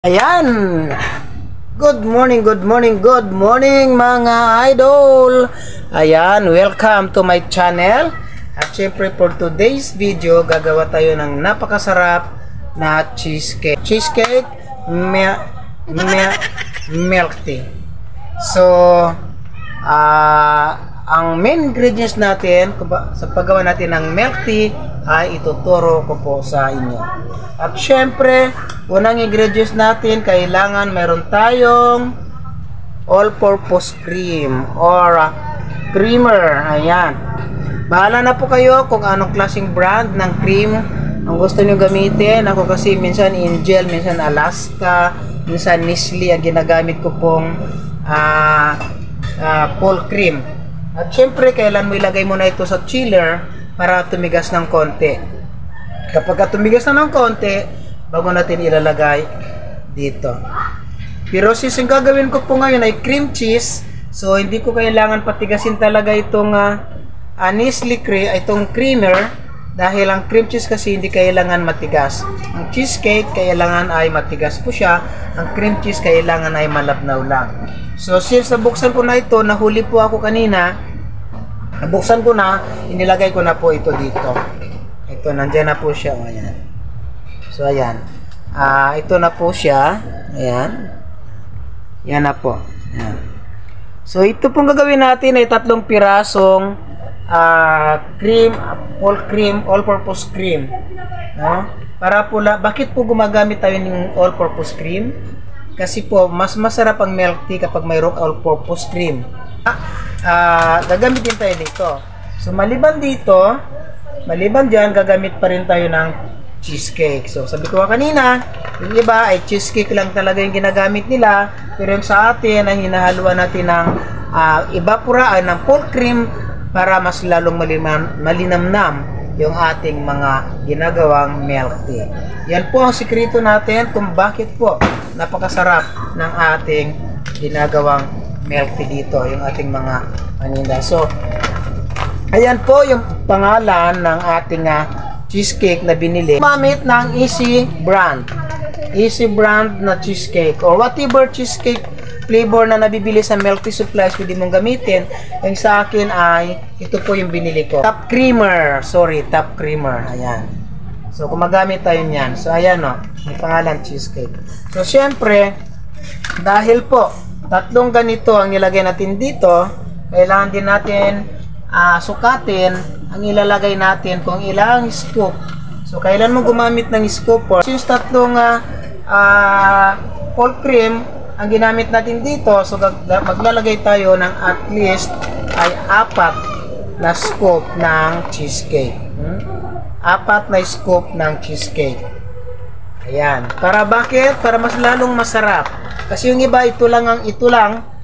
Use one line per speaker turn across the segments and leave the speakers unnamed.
Ayan. Good morning mga idol. Ayan, welcome to my channel. At syempre for today's video, gagawa tayo ng napakasarap na cheesecake. Cheesecake milk tea. So, ang main ingredients natin sa paggawa natin ng milk tea ay ituturo ko po sa inyo. At syempre, unang ingredients natin, kailangan meron tayong all-purpose cream or creamer. Ayan. Bahala na po kayo kung anong klaseng brand ng cream ang gusto nyo gamitin. Ako kasi minsan Angel, minsan Alaska, minsan Nestle ang ginagamit ko pong full cream. At syempre, kailan mo ilagay muna ito sa chiller para tumigas ng konti. Kapag tumigas na ng konti, bago natin ilalagay dito. Pero since yung gagawin ko po ngayon ay cream cheese, so hindi ko kailangan patigasin talaga itong Nestle itong creamer, dahil ang cream cheese kasi hindi kailangan matigas. Ang cheesecake kailangan ay matigas po siya, ang cream cheese kailangan ay malabnaw lang. So since nabuksan ko na ito, nahuli po ako kanina, nabuksan ko na, inilagay ko na po ito dito. Ito, nandyan na po siya. Ayan. So, ayan. Ito na po siya. Ayan. Yan na po. Ayan. So, ito pong gagawin natin ay 3 pirasong cream, all-purpose cream. Para po bakit po gumagamit tayo ng all-purpose cream? Kasi po, mas masarap ang milk tea kapag mayroong all-purpose cream. Gagamitin tayo dito. So, maliban dyan, gagamit pa rin tayo ng cheesecake. So, sabi ko kanina, yung iba ay cheesecake lang talaga yung ginagamit nila. Pero yung sa atin, ay hinahaluan natin ng ng full cream para mas lalong malinamnam yung ating mga ginagawang milk tea. Yan po ang sikreto natin kung bakit po napakasarap ng ating ginagawang milk tea dito, yung ating mga paninda. So, ayan po yung pangalan ng ating cheesecake na binili. Gumamit ng Easy brand. Easy brand na cheesecake or whatever cheesecake flavor na nabibili sa milk tea supplies, pwede mong gamitin. Yung sa akin ay ito po yung binili ko. Top creamer. Ayan. So, gumagamit tayo niyan. So, ayan o. May pangalan cheesecake. So, syempre, dahil po, 3 ganito ang nilagay natin dito, kailangan din natin sukatin ang ilalagay natin kung ilang scoop. So, kailan mo gumamit ng scoop? Since 3 full cream ang ginamit natin dito, so maglalagay tayo ng at least ay 4 na scoop ng cheesecake. 4 na scoop ng cheesecake. Ayan. Para bakit? Para mas lalong masarap. Kasi yung iba, ito lang,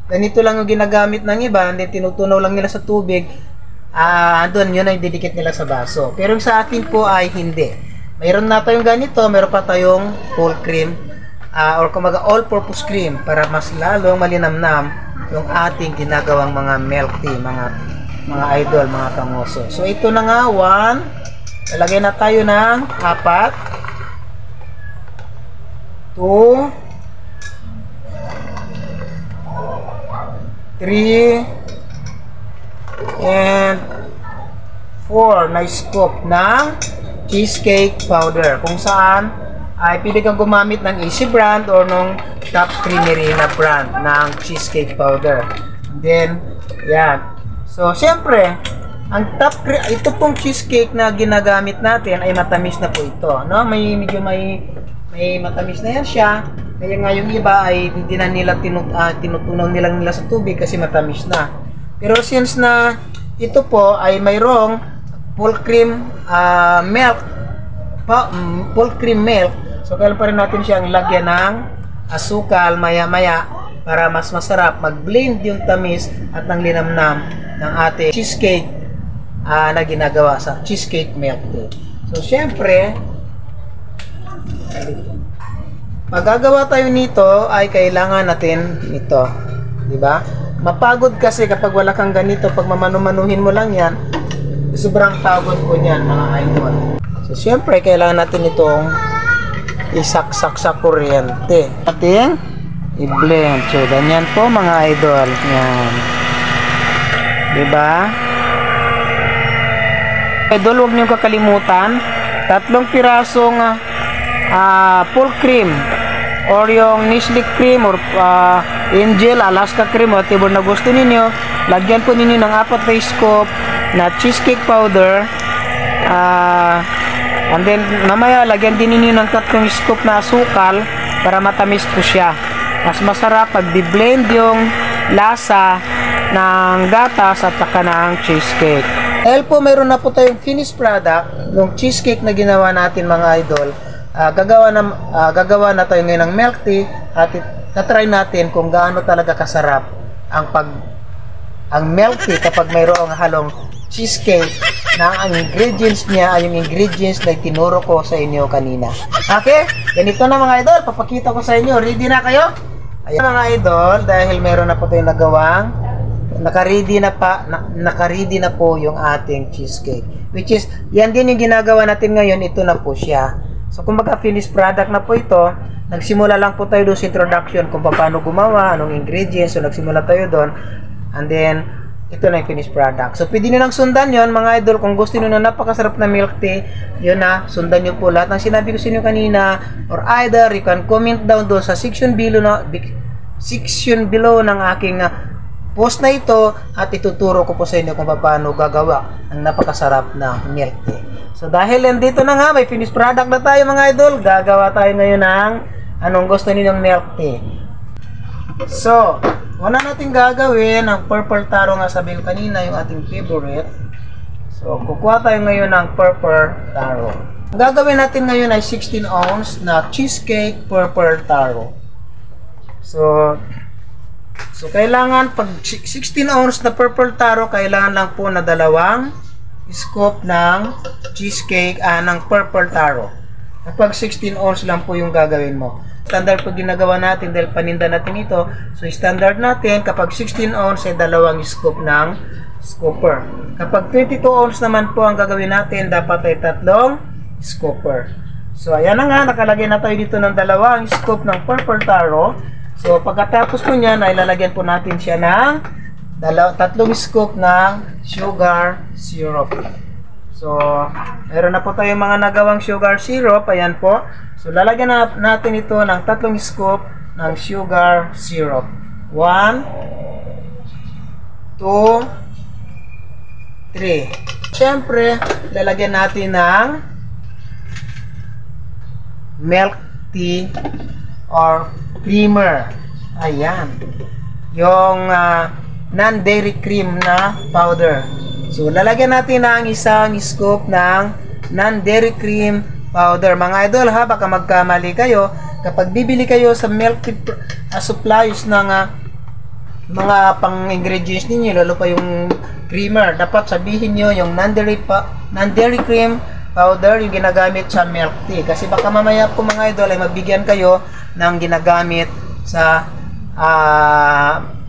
ganito lang yung ginagamit ng iba, and then tinutunaw lang nila sa tubig. Doon, yun ay didikit nila sa baso. Pero yung sa atin po ay hindi. Mayroon na tayong ganito, mayroon pa tayong full cream, or kumaga all-purpose cream, para mas lalong malinamnam yung ating ginagawang mga milk tea, mga idol, mga kangoso. So, ito na nga, 1. Lalagay na tayo ng 4. 2. 3. And 4 na scoop ng cheesecake powder, kung saan ay pwede kang gumamit ng Easy brand or nung Top Creamery na brand ng cheesecake powder. And then, yan. So, syempre, ito pong cheesecake na ginagamit natin ay matamis na po ito, no? Medyo may matamis na yan siya. Kaya nga yung iba ay hindi na nila tinutunaw nila sa tubig kasi matamis na. Pero since na ito po ay mayroong full cream milk, so kailan pa rin natin siyang lagyan ng asukal maya-maya para mas masarap mag-blend yung tamis at ng linamnam ng ating cheesecake na ginagawa sa cheesecake milk tea. So, syempre, pag gagawa tayo nito ay kailangan natin ito, di ba? Mapagod kasi kapag wala kang ganito, pag mamanu-manuhin mo lang yan, sobrang pagod po niyan, mga idol. So, syempre, kailangan natin itong isaksak sa kuryente. Ating i-blend. So, ganyan po mga idol. Yan. Diba? Idol, huwag niyo kakalimutan. 3 pirasong full cream or yung Nestle cream or Angel, Alaska cream, whatever na gusto ninyo. Lagyan po ninyo ng 4 na scoop na cheesecake powder. And then mamaya lagyan din ninyo ng 3 scoop na asukal para matamis po siya. Mas masarap pag di-blend yung lasa ng gatas at saka ng cheesecake. Dahil po mayroon na po tayong finished product, yung cheesecake na ginawa natin mga idol, gagawa na tayo ngayon ng milk tea at tatry natin kung gaano talaga kasarap ang milk tea kapag mayroong halong cheesecake na ang ingredients niya ay yung ingredients na tinuro ko sa inyo kanina. Okay? Ganito na mga idol, papakita ko sa inyo. Ready na kayo? Ayan mga idol, dahil meron na po tayong nagawang naka-ready na po yung ating cheesecake, which is yan din yung ginagawa natin ngayon. Ito na po siya. So kumbaga finished product na po ito. Nagsimula lang po tayo doon sa introduction kung paano gumawa, anong ingredients. So nagsimula tayo doon, and then ito na yung finished product. So pwede nyo nang sundan yon mga idol. Kung gusto nyo na napakasarap na milk tea, yun na, sundan nyo po lahat ng sinabi ko sa inyo kanina, or either you can comment down doon sa section below ng aking post na ito, at ituturo ko po sa inyo kung paano gagawa ng napakasarap na milk tea. So dahil nandito na nga, may finished product na tayo mga idol, gagawa tayo ngayon ng anong gusto ninyong milk tea. So una natin gagawin ang purple taro, nga sabi ko kanina yung ating favorite. So kukuha tayo ngayon ng purple taro. Ang gagawin natin ngayon ay 16 ounce na cheesecake purple taro. So kailangan pag 16 ounce na purple taro, kailangan lang po na 2 scoop ng cheesecake ng purple taro. Kapag 16 ounce lang po yung gagawin mo. Standard po ginagawa natin dahil paninda natin ito. So standard natin kapag 16 ounce ay 2 scoop ng scooper. Kapag 22 ounce naman po ang gagawin natin, dapat ay 3 scooper. So ayan na nga, nakalagay na tayo dito ng 2 scoop ng purple taro. So pagkatapos po niyan ay lalagyan po natin siya ng 3 scoop ng sugar syrup. So meron na po tayong mga nagawang sugar syrup. Ayan po. So lalagyan na natin ito ng 3 scoop ng sugar syrup. 1, 2, 3. Siyempre lalagyan natin ng milk tea or creamer. Ayan. Yung non-dairy cream na powder. So, lalagyan natin ng 1 scoop ng non-dairy cream powder. Mga idol ha, baka magkamali kayo. Kapag bibili kayo sa milk tea supplies ng mga pang-ingredients ninyo, lalo pa yung creamer, dapat sabihin nyo yung non-dairy cream powder yung ginagamit sa milk tea. Kasi baka mamaya po mga idol ay mabigyan kayo ng ginagamit sa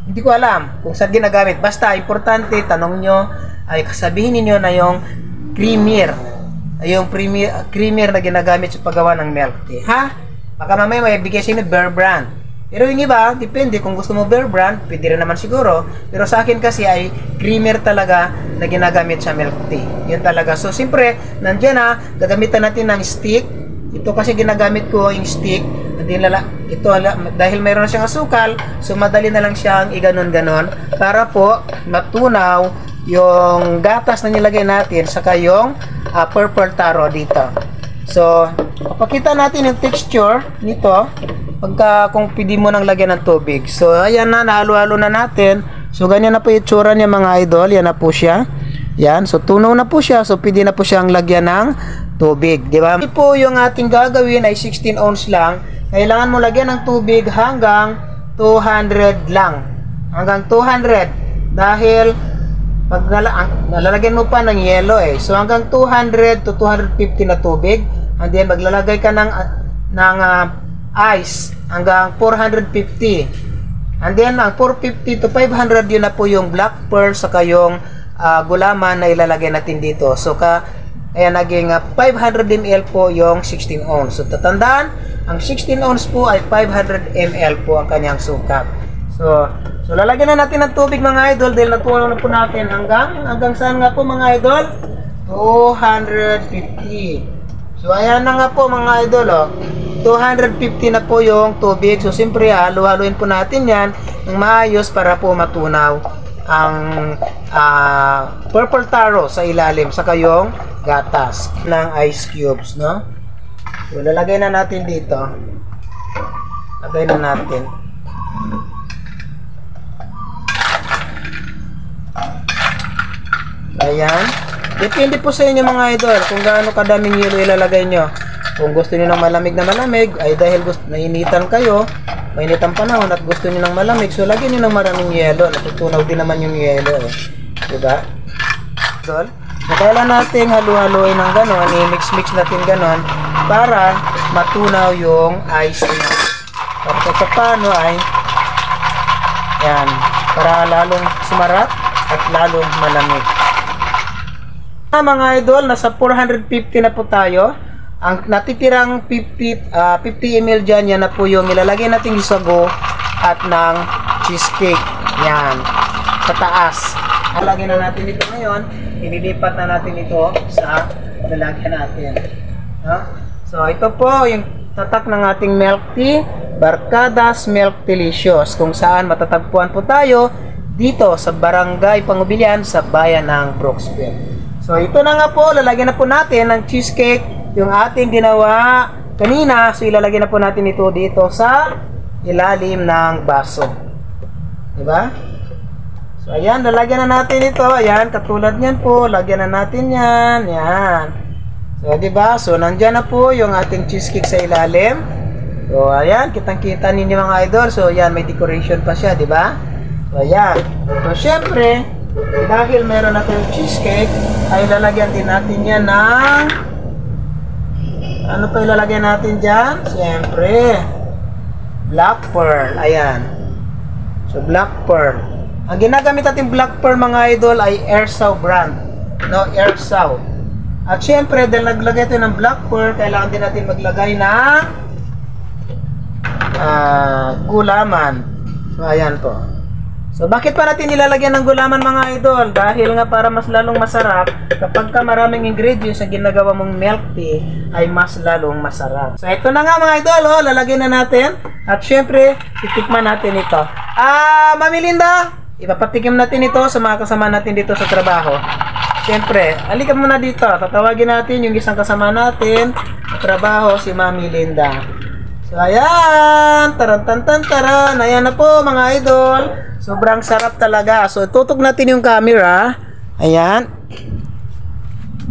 hindi ko alam kung saan ginagamit. Basta importante, tanong nyo ay sabihin niyo na yung creamer na ginagamit sa paggawa ng milk tea. Ha? Baka mamaya may bigay sa inyo Bear Brand. Pero yung iba, depende kung gusto mo Bear Brand, pwede rin naman siguro. Pero sa akin kasi ay creamer talaga na ginagamit sa milk tea. Yun talaga. So, siyempre, nandiyan na, gagamitan natin ng stick. Ito kasi ginagamit ko yung stick. Ito, dahil mayroon na siyang asukal, so madali na lang siyang iganon-ganon para po matunaw yung gatas na nilagay natin saka yung purple taro dito. So, papakita natin yung texture nito pagka kung pwede mo nang lagyan ng tubig. So, ayan na, nahalo-halo na natin. So, ganyan na po yung itsura niya mga idol. Yan na po siya. Yan. So, tunaw na po siya. So, pwede na po siyang lagyan ng tubig. Diba? Ito po yung ating gagawin ay 16 ounce lang. Kailangan mo lagyan ng tubig hanggang 200 lang. Hanggang 200. Dahil, pag nalalagyan mo pa ng yelo eh. So, hanggang 200 to 250 na tubig. And then, maglalagay ka ng ice hanggang 450. And then, ang 450 to 500 yun na po yung black pearl saka yung gulaman na ilalagay natin dito. So, Ayan, naging 500 ml po yung 16 ounce. So, tatandaan, ang 16 ounce po ay 500 ml po ang kanyang sukat. So lalagyan na natin ng tubig mga idol dahil natunaw na po natin hanggang saan nga po mga idol? 250. So, ayan na nga po mga idol, 250 na po yung tubig. So, siyempre, halo-haloin po natin yan ng maayos para po matunaw ang purple taro sa ilalim sa kayong gatas ng ice cubes, no? So, lalagay na natin dito. Lagay na natin. Ayan. Depende po sa inyo mga idol kung gaano kadaming yelo ilalagay nyo. Kung gusto nyo ng malamig na malamig, ay dahil nainitan kayo, mainitan panahon at gusto nyo ng malamig, so lagyan nyo ng maraming yelo. Natutunaw din naman yung yelo. Diba? Idol? Kailangan natin halu-haluin ng ganon, i-mix-mix natin ganon para matunaw yung ice niya. Para sa paano ay yan, para lalong sumarap at lalong malamig. Mga idol, nasa 450 na po tayo. Ang natitirang 50 ml dyan, yan na po yung ilalagay natin isago at ng cheesecake. Yan, sa taas. Lalagyan na natin ito ngayon. Ililipat na natin ito sa lalagyan natin. So, ito po yung tatak ng ating milk tea, Barkadas Milk Delicious, kung saan matatagpuan po tayo dito sa Barangay Pangubilian sa bayan ng Brooksville. So, ito na nga po, lalagyan na po natin ng cheesecake, yung ating ginawa kanina. So, ilalagyan na po natin ito dito sa ilalim ng baso. Diba? So, ayan, lalagyan na natin ito. Ayan, katulad niyan po, lagyan na natin yan. Yan. So, diba? So, nandyan na po yung ating cheesecake sa ilalim. So, ayan, kitang-kita ninyo mga idol. So, ayan, may decoration pa siya, diba? So, ayan. So, syempre, dahil meron na tayong cheesecake, ay lalagyan din natin yan ng ano pa ilalagyan natin dyan? Siyempre black pearl. Ayan. So black pearl, ang ginagamit natin black pearl mga idol ay Airsaw brand, no? Airsaw. At siyempre dahil naglagay tayo ng black pearl, kailangan din natin maglagay ng gulaman. So ayan po. So, bakit pa natin nilalagyan ng gulaman mga idol? Dahil nga para mas lalong masarap, kapag ka maraming ingredients na ginagawa mong milk tea, ay mas lalong masarap. So, ito na nga mga idol, lalagyan na natin. At syempre, titikman natin ito. Mami Linda, ipapatikim natin ito sa mga kasama natin dito sa trabaho. Syempre, halika muna dito. Tatawagin natin yung isang kasama natin sa trabaho, si Mami Linda. So, ayan. Taran-tan-tan-taran. Ayan na po mga idol. Sobrang sarap talaga. So, tutok natin yung camera. Ayan.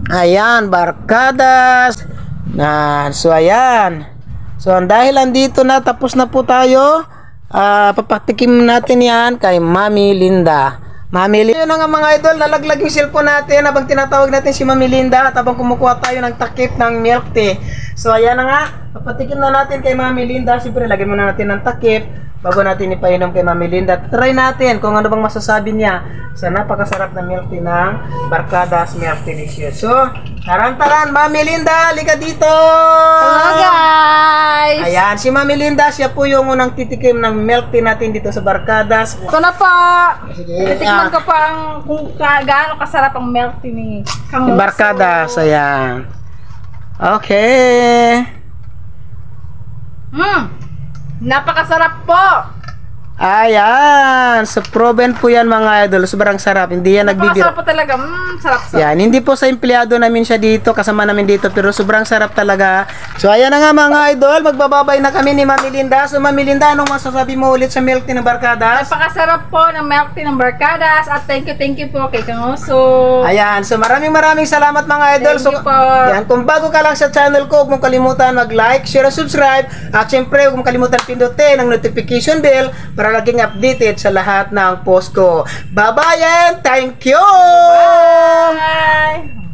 Ayan, Barkadas. So, ayan. So, dahil andito na, tapos na po tayo. Papatikim natin yan kay Mami Linda. Mami Linda. Yun na nga mga idol, nalaglag yung cellphone natin habang tinatawag natin si Mami Linda at habang kumukuha tayo ng takip ng milk tea. So, ayan na nga. Papatikim na natin kay Mami Linda. Siyempre, lagyan muna natin ng takip bago natin ipainom kay Mami Linda. Try natin kung ano bang masasabi niya sa napakasarap na milk tea ng Barkadas Milk Delicious. So, taran-taran, Mami Linda, halika dito!
Hello guys!
Ayan, si Mami Linda, siya po yung unang titikim ng milk tea natin dito sa Barkadas.
Ito na po!
Sige,
Titikman ko pa kung gaano kasarap ang milk tea ni Kang Luso.
Barkadas, ayan. Okay.
Napakasarap po!
Ayan, so proven po yan mga idol, sobrang sarap, hindi yan nagbibiro.
Napakasarap po talaga, sarap-sarap.
Yan, hindi po sa empleyado namin siya dito, kasama namin dito, pero sobrang sarap talaga. So ayan na nga mga idol, magbababay na kami ni Mami Linda. So Mami Linda, anong masasabi mo ulit sa milk tea ng Barkadas?
Napakasarap po ng milk tea ng Barkadas at thank you po kay Kang Luso.
Ayan, so maraming salamat mga idol.
Thank you po.
Yan, kung bago ka lang sa channel ko, huwag mong kalimutan mag-like, share, subscribe, at syempre huwag mong kalimutan pindutin ang notification bell para laging updated sa lahat ng post ko. Bye-bye and thank you!
Bye!